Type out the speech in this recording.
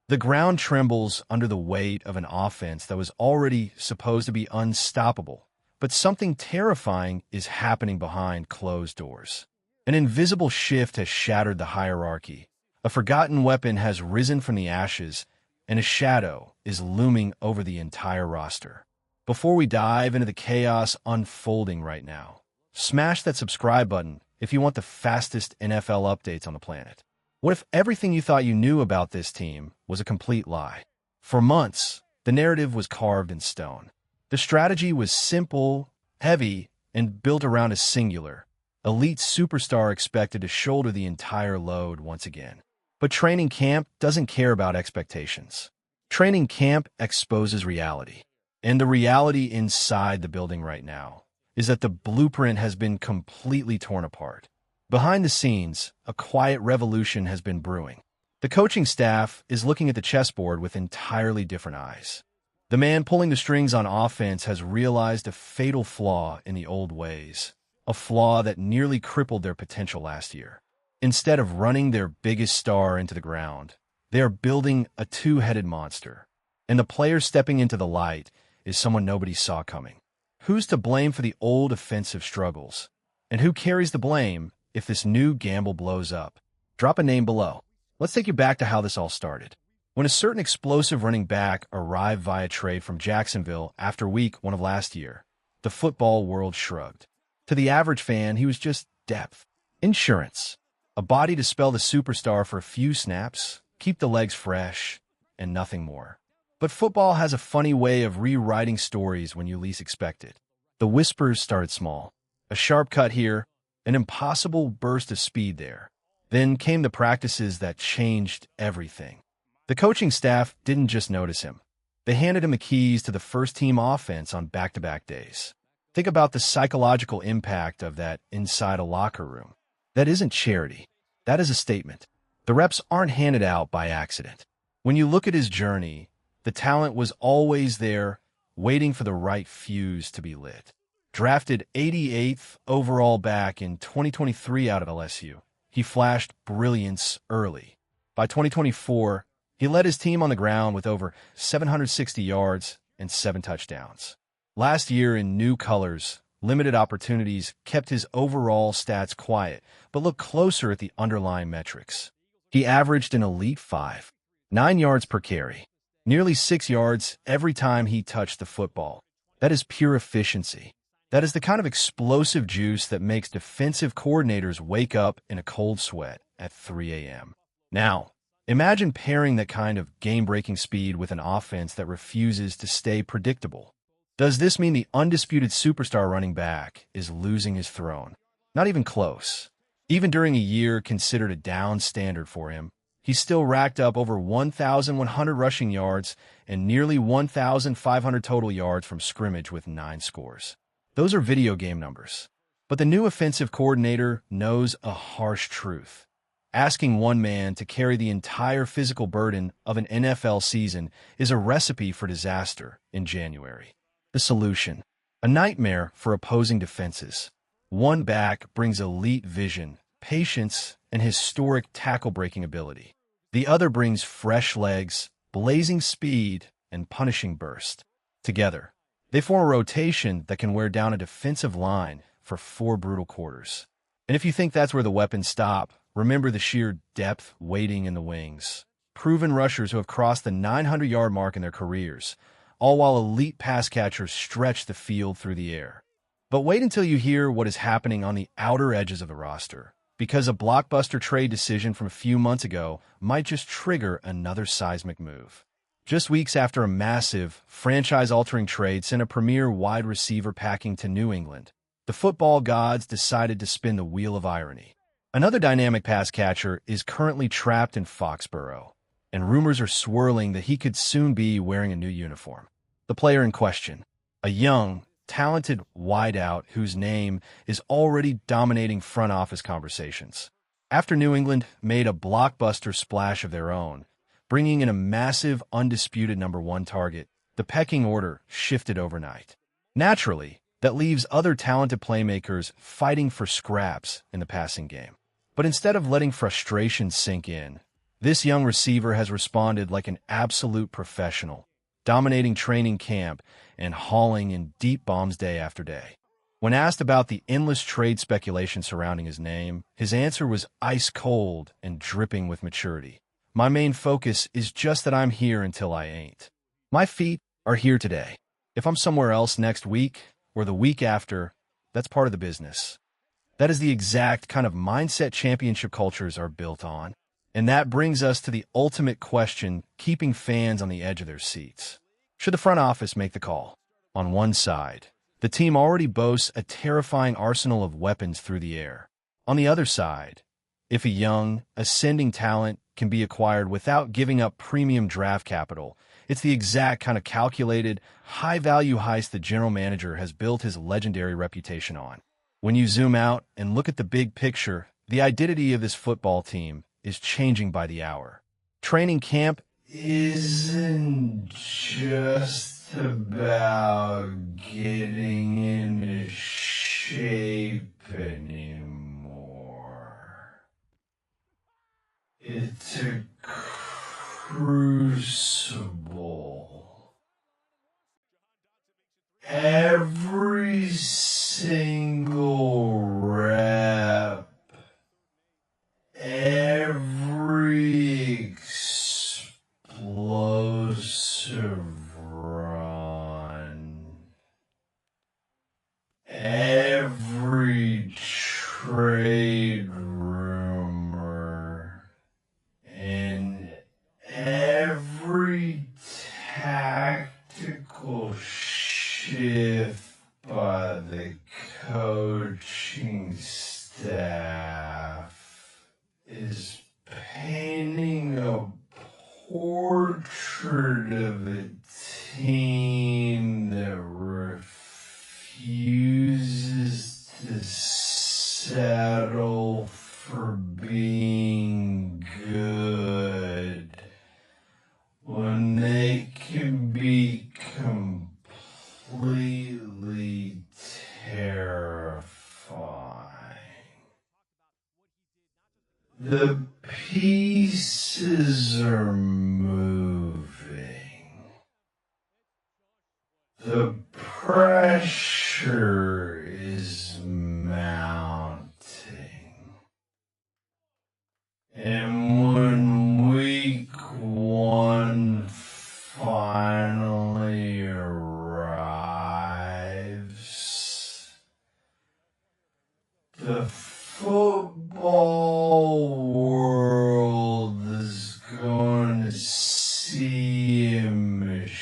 The ground trembles under the weight of an offense that was already supposed to be unstoppable. But something terrifying is happening behind closed doors. An invisible shift has shattered the hierarchy. A forgotten weapon has risen from the ashes, and a shadow is looming over the entire roster. Before we dive into the chaos unfolding right now, smash that subscribe button if you want the fastest NFL updates on the planet. What if everything you thought you knew about this team was a complete lie? For months, the narrative was carved in stone. The strategy was simple, heavy, and built around a singular, elite superstar expected to shoulder the entire load once again. But training camp doesn't care about expectations. Training camp exposes reality. And the reality inside the building right now is that the blueprint has been completely torn apart. Behind the scenes, a quiet revolution has been brewing. The coaching staff is looking at the chessboard with entirely different eyes. The man pulling the strings on offense has realized a fatal flaw in the old ways, a flaw that nearly crippled their potential last year. Instead of running their biggest star into the ground, they are building a two-headed monster. And the player stepping into the light is someone nobody saw coming. Who's to blame for the old offensive struggles? And who carries the blame if this new gamble blows up? Drop a name below. Let's take you back to how this all started. When a certain explosive running back arrived via trade from Jacksonville after week 1 of last year, the football world shrugged. To the average fan, he was just depth, insurance, a body to spell the superstar for a few snaps, keep the legs fresh, and nothing more. But football has a funny way of rewriting stories when you least expect it. The whispers started small. A sharp cut here, an impossible burst of speed there. Then came the practices that changed everything. The coaching staff didn't just notice him. They handed him the keys to the first-team offense on back-to-back days. Think about the psychological impact of that inside a locker room. That isn't charity. That is a statement. The reps aren't handed out by accident. When you look at his journey, the talent was always there, waiting for the right fuse to be lit. Drafted 88th overall back in 2023 out of LSU, he flashed brilliance early. By 2024, he led his team on the ground with over 760 yards and 7 touchdowns. Last year in new colors, limited opportunities kept his overall stats quiet, but look closer at the underlying metrics. He averaged an elite 5.9 yards per carry, nearly 6 yards every time he touched the football. That is pure efficiency. That is the kind of explosive juice that makes defensive coordinators wake up in a cold sweat at 3 a.m. Now, imagine pairing that kind of game-breaking speed with an offense that refuses to stay predictable. Does this mean the undisputed superstar running back is losing his throne? Not even close. Even during a year considered a down standard for him, he still racked up over 1,100 rushing yards and nearly 1,500 total yards from scrimmage with 9 scores. Those are video game numbers. But the new offensive coordinator knows a harsh truth. Asking one man to carry the entire physical burden of an NFL season is a recipe for disaster in January. The solution: a nightmare for opposing defenses. One back brings elite vision, patience, and historic tackle-breaking ability. The other brings fresh legs, blazing speed, and punishing burst. Together, they form a rotation that can wear down a defensive line for 4 brutal quarters. And if you think that's where the weapons stop, remember the sheer depth waiting in the wings. Proven rushers who have crossed the 900-yard mark in their careers, all while elite pass catchers stretch the field through the air. But wait until you hear what is happening on the outer edges of the roster, because a blockbuster trade decision from a few months ago might just trigger another seismic move. Just weeks after a massive, franchise-altering trade sent a premier wide receiver packing to New England, the football gods decided to spin the wheel of irony. Another dynamic pass catcher is currently trapped in Foxborough, and rumors are swirling that he could soon be wearing a new uniform. The player in question, a young, talented wideout whose name is already dominating front office conversations. After New England made a blockbuster splash of their own, bringing in a massive, undisputed number 1 target, the pecking order shifted overnight. Naturally, that leaves other talented playmakers fighting for scraps in the passing game. But instead of letting frustration sink in, This young receiver has responded like an absolute professional, dominating training camp and hauling in deep bombs day after day. When asked about the endless trade speculation surrounding his name, his answer was ice cold and dripping with maturity. My main focus is just that I'm here until I ain't. My feet are here today. If I'm somewhere else next week or the week after, that's part of the business. That is the exact kind of mindset championship cultures are built on. And that brings us to the ultimate question, keeping fans on the edge of their seats. Should the front office make the call? On one side, the team already boasts a terrifying arsenal of weapons through the air. On the other side, if a young, ascending talent can be acquired without giving up premium draft capital, it's the exact kind of calculated, high-value heist the general manager has built his legendary reputation on. When you zoom out and look at the big picture, the identity of this football team is changing by the hour. Training camp isn't just about getting into shape anymore. It's a crucible. Every single rep, every explosive run, every trade rumor, and every tactical shift by the coaching staff is painting a portrait of a team that refuses to settle for being good when they can be completely terrifying. The pieces are moving. The pressure is mounting. And when week one finally arrives, the football world is going to see a machine